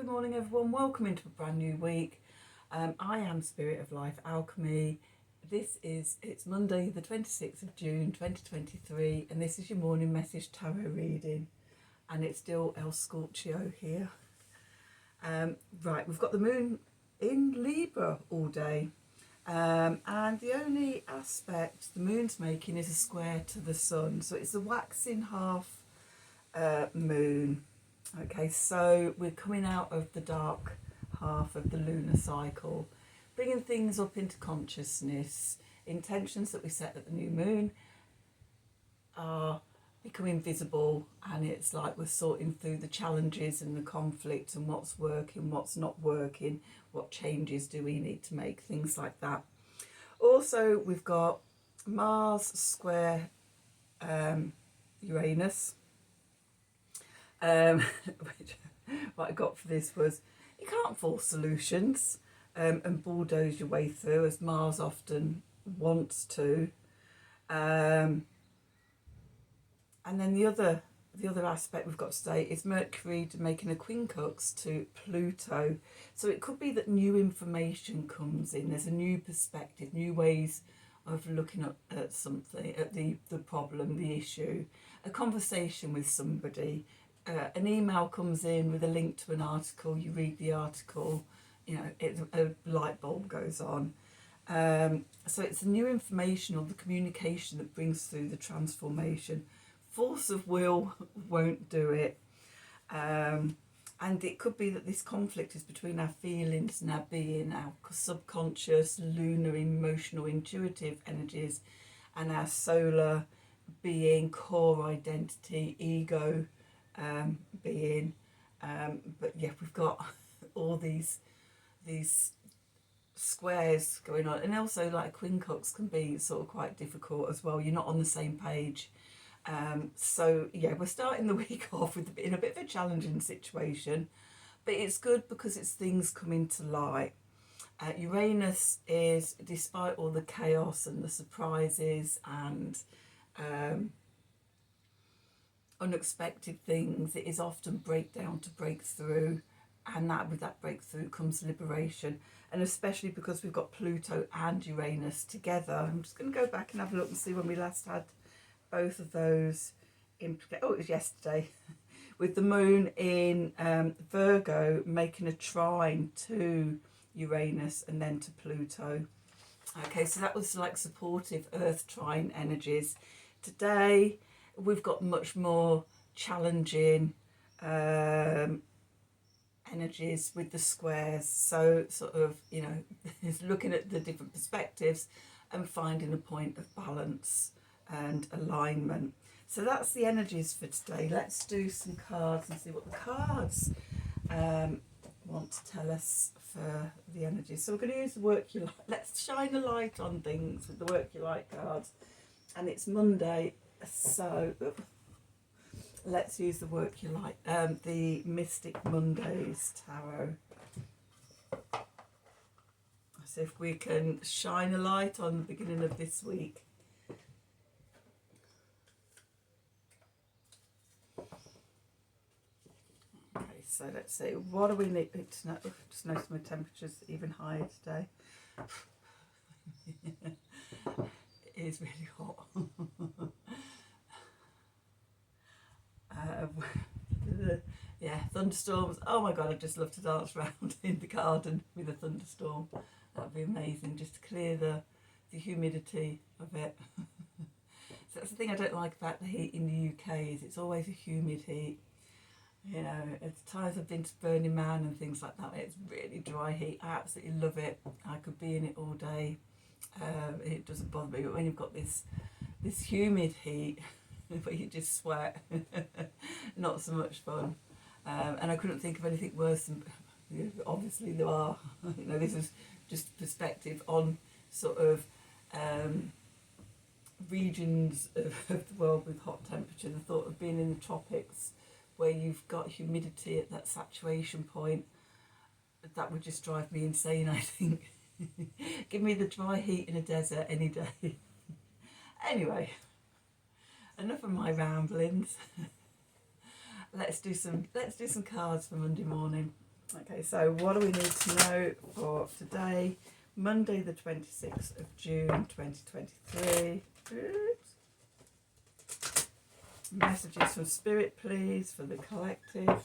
good morning everyone, welcome into a brand new week. I am Spirit of Life Alchemy. It's Monday the 26th of June 2023 and this is your morning message tarot reading, and it's still El Scorpio here. Right, we've got the moon in Libra all day, and the only aspect the moon's making is a square to the sun, so it's a waxing half moon. Okay, so we're coming out of the dark half of the lunar cycle, bringing things up into consciousness. Intentions that we set at the new moon are becoming visible, and it's like we're sorting through the challenges and the conflict and what's working, what's not working, what changes do we need to make, things like that. Also, we've got Mars square Uranus. Which, what I got for this was, you can't force solutions and bulldoze your way through, as Mars often wants to. And then the other aspect we've got today is Mercury making a quincunx to Pluto. So it could be that new information comes in. There's a new perspective, new ways of looking at something, at the problem, the issue, a conversation with somebody. An email comes in with a link to an article, you read the article, you know, a light bulb goes on. So it's the new information or the communication that brings through the transformation. Force of will won't do it. And it could be that this conflict is between our feelings and our being, our subconscious, lunar, emotional, intuitive energies, and our solar being, core identity, ego being. But yeah, we've got all these squares going on, and also like quincunx can be sort of quite difficult as well. You're not on the same page. So yeah, we're starting the week off in a bit of a challenging situation, but it's good because it's things coming to light. Uranus is, despite all the chaos and the surprises and unexpected things, it is often breakdown to breakthrough, and that with that breakthrough comes liberation. And especially because we've got Pluto and Uranus together, I'm just going to go back and have a look and see when we last had both of those in. Oh, it was yesterday with the moon in Virgo making a trine to Uranus and then to Pluto. Okay, so that was like supportive earth trine energies. Today we've got much more challenging energies with the squares. So sort of, you know, is looking at the different perspectives and finding a point of balance and alignment. So that's the energies for today. Let's do some cards and see what the cards want to tell us for the energies. So we're going to use the work you like. Let's shine a light on things with the work you like cards. And it's Monday, so let's use the work you like. The Mystic Mondays Tarot. See if we can shine a light on the beginning of this week. Okay, so let's see. What do we need to know? Just notice my temperature's even higher today. It is really hot. Yeah, thunderstorms. Oh my god, I'd just love to dance around in the garden with a thunderstorm. That would be amazing, just to clear the humidity of it. So that's the thing I don't like about the heat in the UK, is it's always a humid heat. You know, at times I've been to Burning Man and things like that, it's really dry heat. I absolutely love it. I could be in it all day. It doesn't bother me, but when you've got this humid heat where you just sweat, not so much fun. And I couldn't think of anything worse than, obviously there are, you know, this is just perspective on sort of regions of the world with hot temperature. The thought of being in the tropics where you've got humidity at that saturation point, that would just drive me insane, I think. Give me the dry heat in a desert any day. Anyway, enough of my ramblings. Let's do some cards for Monday morning. Okay, so what do we need to know for today, Monday the 26th of June 2023? Oops. Messages from Spirit, please, for the collective.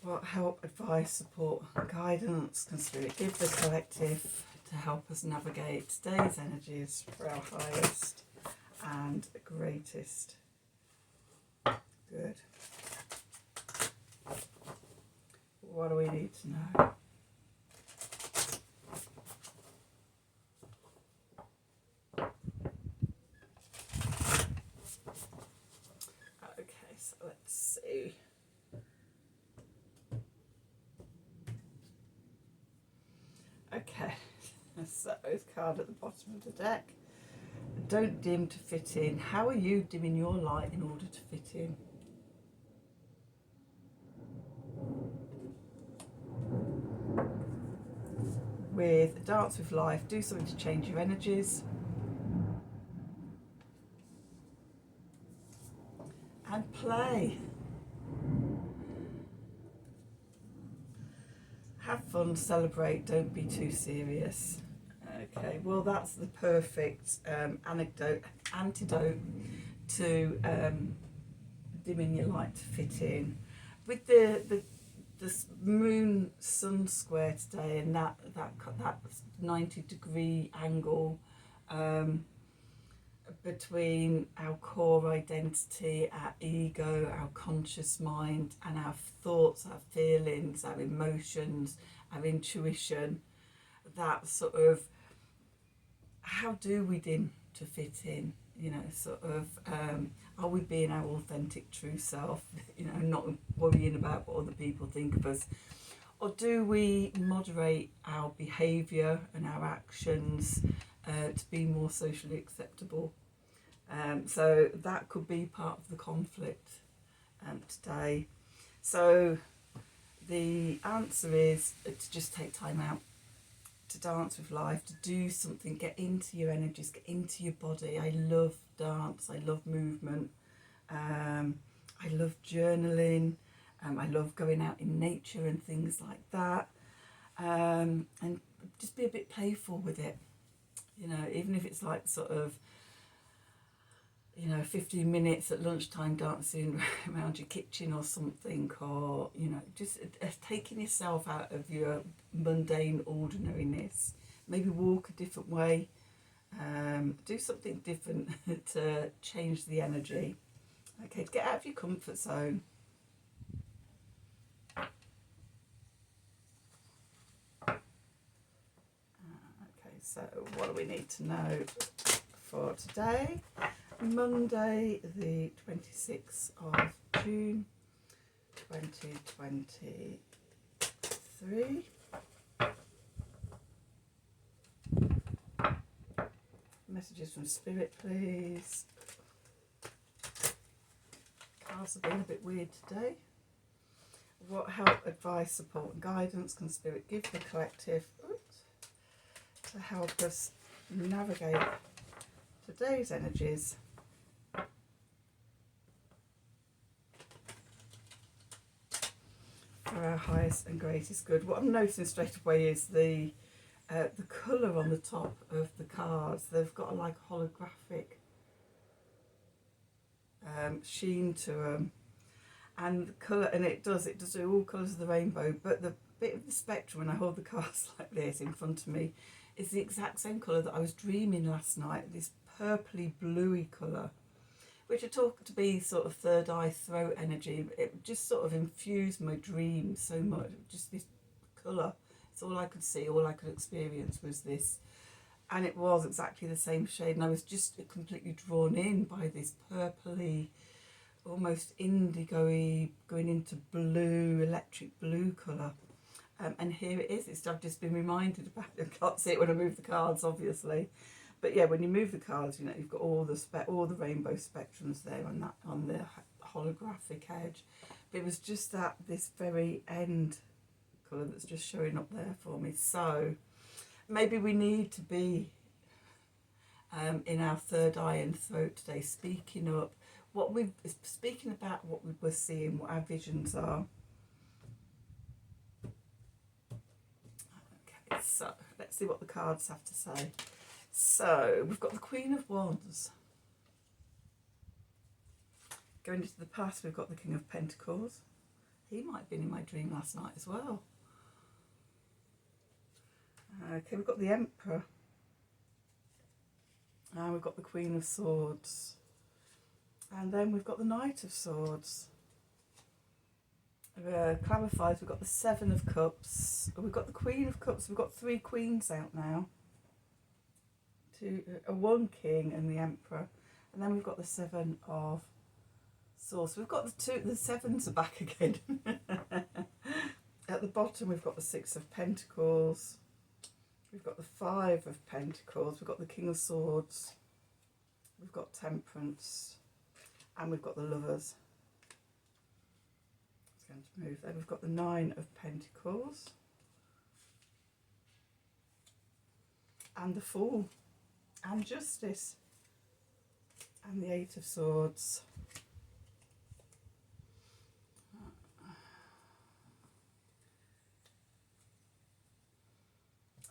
What help, advice, support, guidance can Spirit give the collective to help us navigate today's energies for our highest and greatest good? What do we need to know? Okay, so let's see. Okay, so the card at the bottom of the deck. Don't dim to fit in. How are you dimming your light in order to fit in? With Dance with Life, do something to change your energies. And play. Have fun, celebrate, don't be too serious. Okay, well that's the perfect antidote to dimming your light to fit in. With the moon sun square today and that 90-degree angle between our core identity, our ego, our conscious mind, and our thoughts, our feelings, our emotions, our intuition, that sort of, how do we dim to fit in? You know, sort of, are we being our authentic true self, you know, not worrying about what other people think of us? Or do we moderate our behaviour and our actions to be more socially acceptable? So that could be part of the conflict today. So the answer is to just take time out to dance with life, to do something, get into your energies, get into your body. I love dance, I love movement, I love journaling, I love going out in nature and things like that, and just be a bit playful with it, you know, even if it's like sort of, you know, 15 minutes at lunchtime dancing around your kitchen or something, or, you know, just taking yourself out of your mundane ordinariness. Maybe walk a different way, do something different to change the energy. Okay, to get out of your comfort zone. Okay, so what do we need to know for today? Monday the 26th of June 2023. Messages from Spirit, please. Cards have been a bit weird today. What help, advice, support and guidance can Spirit give the collective to help us navigate today's energies for our highest and greatest good? What I'm noticing straight away is the colour on the top of the cards. They've got like a holographic sheen to them, and the colour, and it does all colours of the rainbow, but the bit of the spectrum, when I hold the cards like this in front of me, is the exact same colour that I was dreaming last night, this purpley bluey colour, which I talk to be sort of third eye throat energy. It just sort of infused my dream so much, just this colour. It's all I could see, all I could experience was this, and it was exactly the same shade, and I was just completely drawn in by this purpley, almost indigo-y, going into blue, electric blue colour. And here it is. I've just been reminded about it. I can't see it when I move the cards, obviously, but yeah, when you move the cards, you know, you've got all the rainbow spectrums there on the holographic edge. But it was just this very end colour that's just showing up there for me. So maybe we need to be in our third eye and throat today, speaking up, speaking about what we were seeing, what our visions are. So let's see what the cards have to say. So we've got the Queen of Wands. Going into the past, we've got the King of Pentacles. He might have been in my dream last night as well. Okay, we've got the Emperor. And we've got the Queen of Swords. And then we've got the Knight of Swords. Clarifies, we've got the Seven of Cups. We've got the Queen of Cups. We've got 3 queens out now. One king and the Emperor. And then we've got the Seven of Swords. So we've got the sevens are back again. At the bottom we've got the Six of Pentacles. We've got the Five of Pentacles. We've got the King of Swords. We've got Temperance. And we've got the Lovers. It's going to move there. We've got the Nine of Pentacles. And the Fool. And Justice. And the Eight of Swords.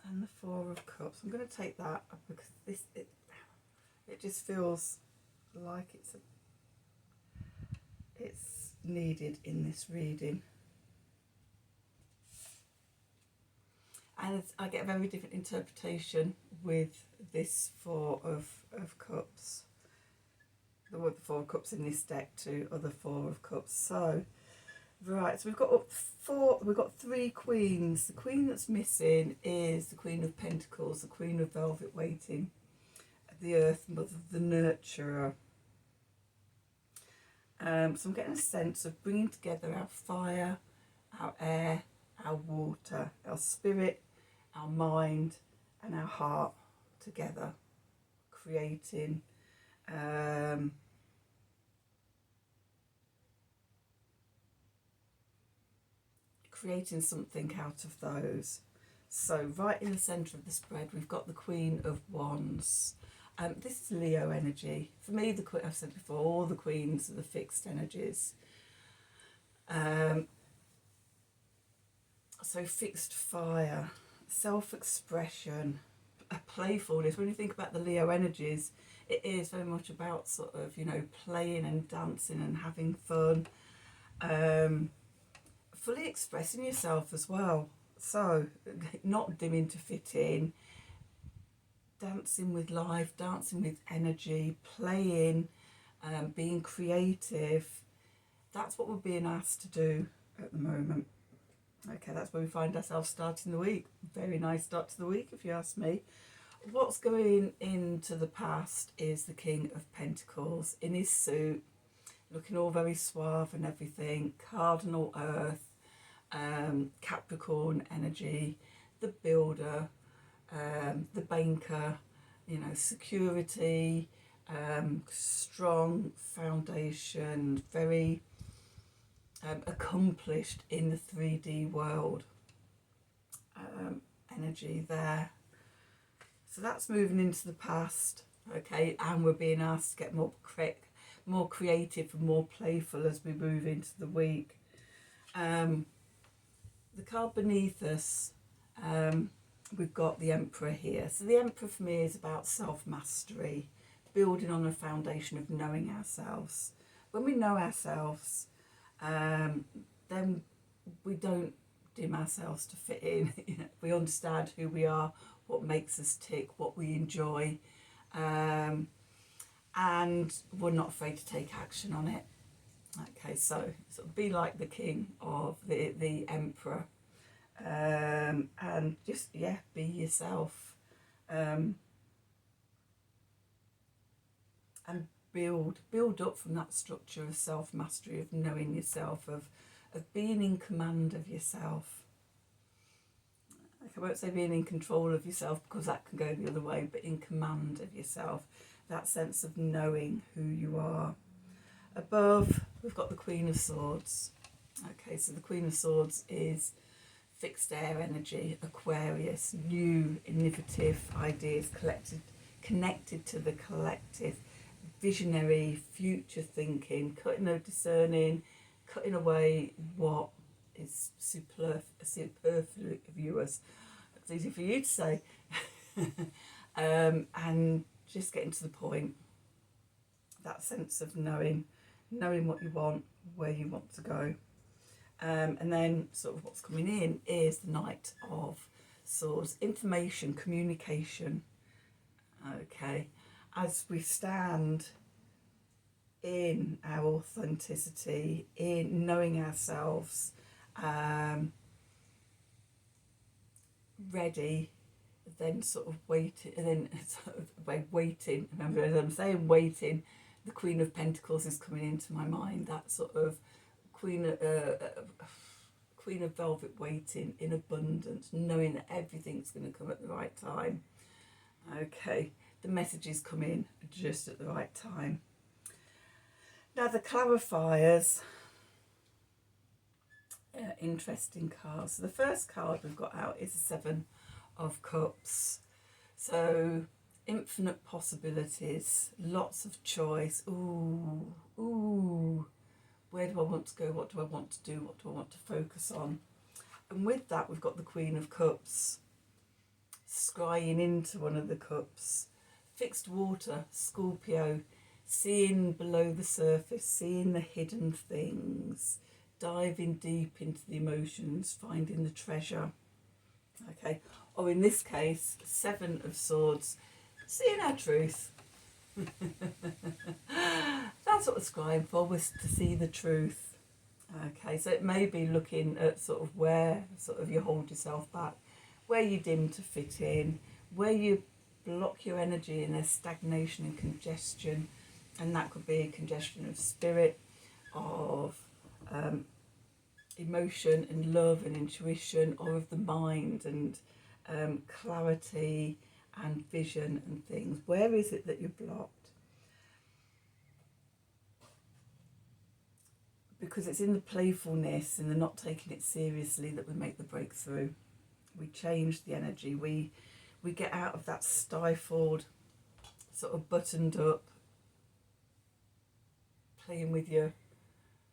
And the Four of Cups. I'm going to take that because it just feels like it's needed in this reading. And I get a very different interpretation with this Four of Cups. The Four of Cups in this deck to other Four of Cups. So, right, so we've got 3 queens. The queen that's missing is the Queen of Pentacles, the Queen of Velvet Waiting, the Earth Mother, the Nurturer. So I'm getting a sense of bringing together our fire, our air, our water, our spirit, our mind and our heart together, creating something out of those. So right in the centre of the spread we've got the Queen of Wands. This is Leo energy. For me, I've said before, all the queens are the fixed energies. So fixed fire, self-expression, a playfulness. When you think about the Leo energies, it is very much about sort of, playing and dancing and having fun. Fully expressing yourself as well. So not dimming to fit in. Dancing with life, dancing with energy, playing, being creative. That's what we're being asked to do at the moment. Okay, that's where we find ourselves starting the week. Very nice start to the week, if you ask me. What's going into the past is the King of Pentacles in his suit, looking all very suave and everything. Cardinal Earth, Capricorn energy, the builder, the banker, security, strong foundation, very accomplished in the 3D world energy there. So that's moving into the past, okay, and we're being asked to get more creative and more playful as we move into the week. The card beneath us, we've got the Emperor here. So the Emperor for me is about self-mastery, building on a foundation of knowing ourselves. When we know ourselves, then we don't dim ourselves to fit in. We understand who we are, what makes us tick, what we enjoy, and we're not afraid to take action on it. Okay, so be like the king of the Emperor, and just be yourself, and build up from that structure of self-mastery, of knowing yourself, of being in command of yourself. I won't say being in control of yourself because that can go the other way, but in command of yourself, that sense of knowing who you are. Above, we've got the Queen of Swords. Okay, so the Queen of Swords is fixed air energy, Aquarius, new, innovative ideas, connected to the collective, visionary, future thinking, discerning, cutting away what is superfluous, It's easy for you to say. And just getting to the point. That sense of knowing what you want, where you want to go. And then sort of what's coming in is the Knight of Swords. Information, communication. Okay. As we stand in our authenticity, in knowing ourselves, ready, then sort of waiting, and then sort of waiting. Remember, as I'm saying, waiting, the Queen of Pentacles is coming into my mind. That sort of Queen of Velvet, waiting in abundance, knowing that everything's going to come at the right time. Okay, the messages come in just at the right time. Now the clarifiers, interesting cards. So the first card we've got out is the Seven of Cups. So infinite possibilities, lots of choice. Ooh, where do I want to go? What do I want to do? What do I want to focus on? And with that, we've got the Queen of Cups scrying into one of the cups. Fixed water, Scorpio, seeing below the surface, seeing the hidden things, diving deep into the emotions, finding the treasure. Okay, or in this case, Seven of Swords, seeing our truth. That's what we're scrying for, was to see the truth. Okay, so it may be looking at sort of where sort of you hold yourself back, where you dim to fit in, where you block your energy in a stagnation and congestion, and that could be a congestion of spirit, of emotion and love and intuition, or of the mind and clarity and vision and things. Where is it that you're blocked? Because it's in the playfulness and the not taking it seriously that we make the breakthrough. We change the energy. We get out of that stifled, sort of buttoned up, playing with your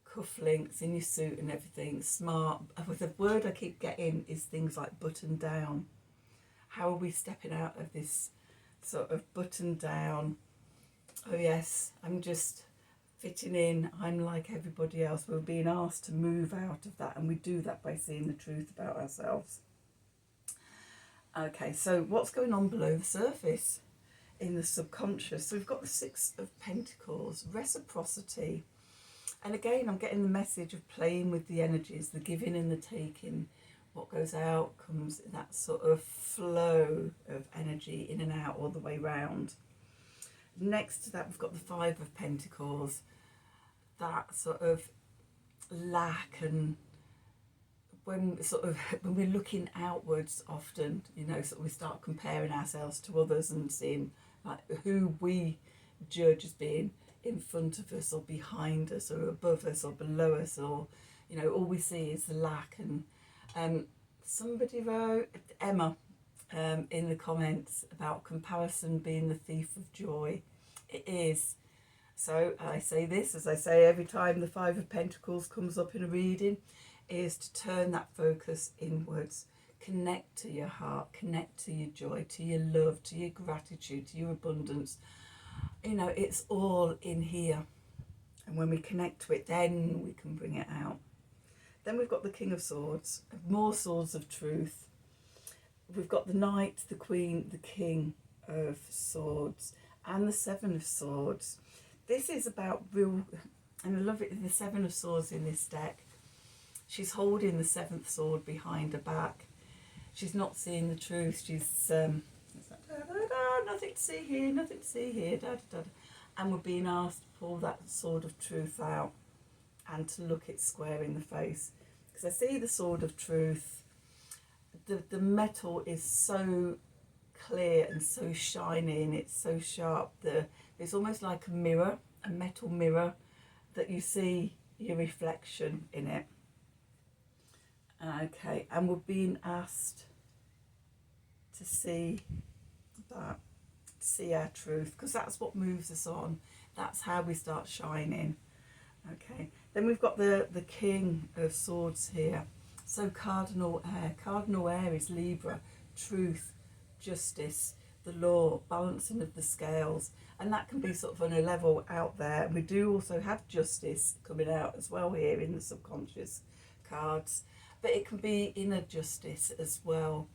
cufflinks in your suit and everything, smart. With the word I keep getting is things like buttoned down. How are we stepping out of this sort of buttoned down? Oh yes, I'm just fitting in, I'm like everybody else. We're being asked to move out of that, and we do that by seeing the truth about ourselves. Okay, so what's going on below the surface in the subconscious? So we've got the Six of Pentacles, reciprocity. And again, I'm getting the message of playing with the energies, the giving and the taking. What goes out comes in that sort of flow of energy in and out all the way round. Next to that, we've got the Five of Pentacles, that sort of lack, and when we're looking outwards often, you know, sort of we start comparing ourselves to others and seeing like who we judge as being in front of us or behind us or above us or below us, or, you know, all we see is the lack. And somebody wrote, Emma, in the comments about comparison being the thief of joy. It is. So I say this, as I say every time the Five of Pentacles comes up in a reading, is to turn that focus inwards. Connect to your heart, connect to your joy, to your love, to your gratitude, to your abundance. You know, it's all in here. And when we connect to it, then we can bring it out. Then we've got the King of Swords, more swords of truth. We've got the Knight, the Queen, the King of Swords, and the Seven of Swords. This is about real, and I love it, the Seven of Swords in this deck. She's holding the seventh sword behind her back. She's not seeing the truth. She's nothing to see here, nothing to see here, and we're being asked to pull that sword of truth out and to look it square in the face. Because I see the sword of truth. The metal is so clear and so shiny, and it's so sharp. It's almost like a mirror, a metal mirror, that you see your reflection in it. Okay, and we're being asked to see that, to see our truth, because that's what moves us on. That's how we start shining. Okay, then we've got the King of Swords here. So cardinal air is Libra, truth, justice, the law, balancing of the scales. And that can be sort of on a level out there. And we do also have justice coming out as well here in the subconscious cards, but it can be inner justice as well,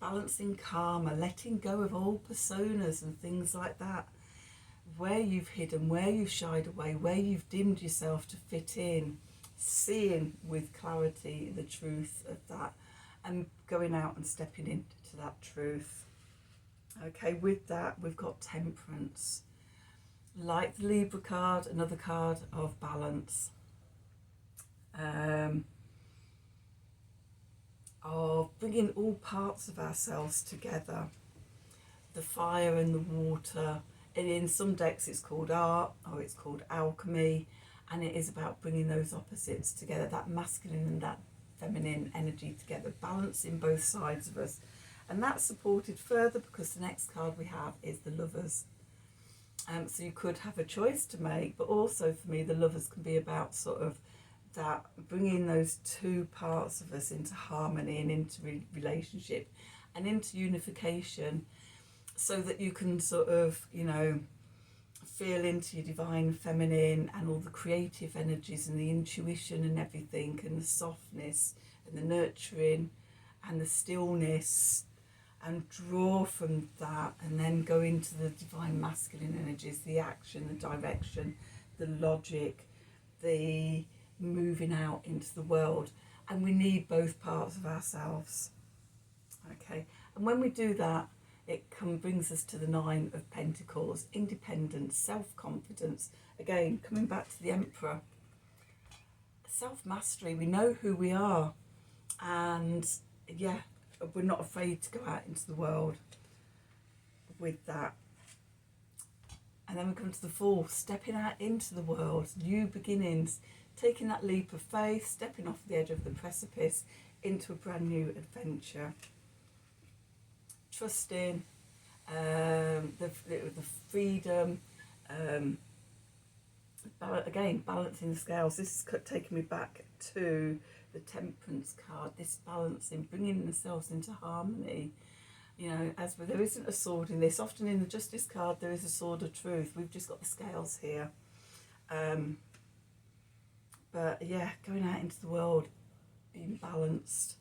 balancing karma, letting go of old personas and things like that, where you've hidden, where you've shied away, where you've dimmed yourself to fit in, seeing with clarity the truth of that and going out and stepping into that truth. Okay, with that we've got temperance. Like the Libra card, another card of balance, of bringing all parts of ourselves together, the fire and the water. And in some decks it's called art or it's called alchemy, and it is about bringing those opposites together, that masculine and that feminine energy together, balancing both sides of us. And that's supported further because the next card we have is the Lovers. So you could have a choice to make, but also for me the Lovers can be about sort of that, bringing those two parts of us into harmony and into relationship and into unification, so that you can sort of, you know, feel into your divine feminine and all the creative energies and the intuition and everything, and the softness and the nurturing and the stillness, and draw from that, and then go into the divine masculine energies, the action, the direction, the logic, the moving out into the world. And we need both parts of ourselves. Okay, and when we do that, it brings us to the Nine of Pentacles, independence, self-confidence. Again, coming back to the Emperor, self-mastery. We know who we are, and yeah, we're not afraid to go out into the world with that. And then we come to the Fool, stepping out into the world, new beginnings, taking that leap of faith, stepping off the edge of the precipice into a brand new adventure. Trusting, the freedom, again, balancing the scales. This is taking me back to the Temperance card, this balancing, bringing themselves into harmony. You know, as there isn't a sword in this. Often in the Justice card there is a sword of truth. We've just got the scales here. But yeah, going out into the world, being balanced.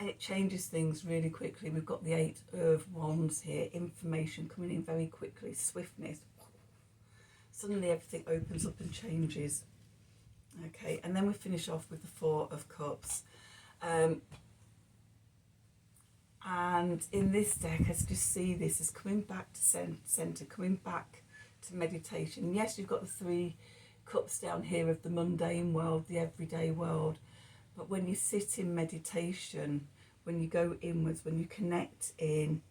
And it changes things really quickly. We've got the Eight of Wands here, information coming in very quickly, swiftness. Suddenly everything opens up and changes. Okay, and then we finish off with the Four of Cups. And in this deck, I just see this as coming back to centre, coming back to meditation. Yes, you've got the Three Cups down here of the mundane world, the everyday world. But when you sit in meditation, when you go inwards, when you connect in,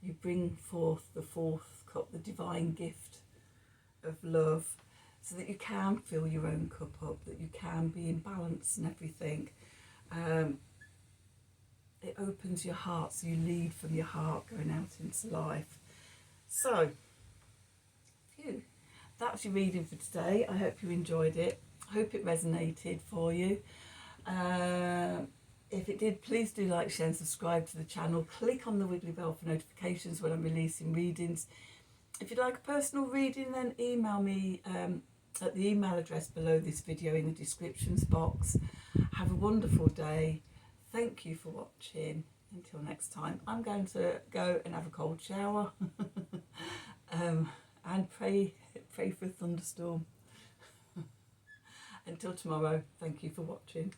you bring forth the fourth cup, the divine gift of love, so that you can fill your own cup up, that you can be in balance and everything. It opens your heart, so you lead from your heart going out into life. So, phew, that's your reading for today. I hope you enjoyed it. I hope it resonated for you. If it did, please do like, share and subscribe to the channel. Click on the wiggly bell for notifications when I'm releasing readings. If you'd like a personal reading, then email me at the email address below this video in the descriptions box. Have a wonderful day. Thank you for watching. Until next time, I'm going to go and have a cold shower and pray for a thunderstorm. Until tomorrow, thank you for watching.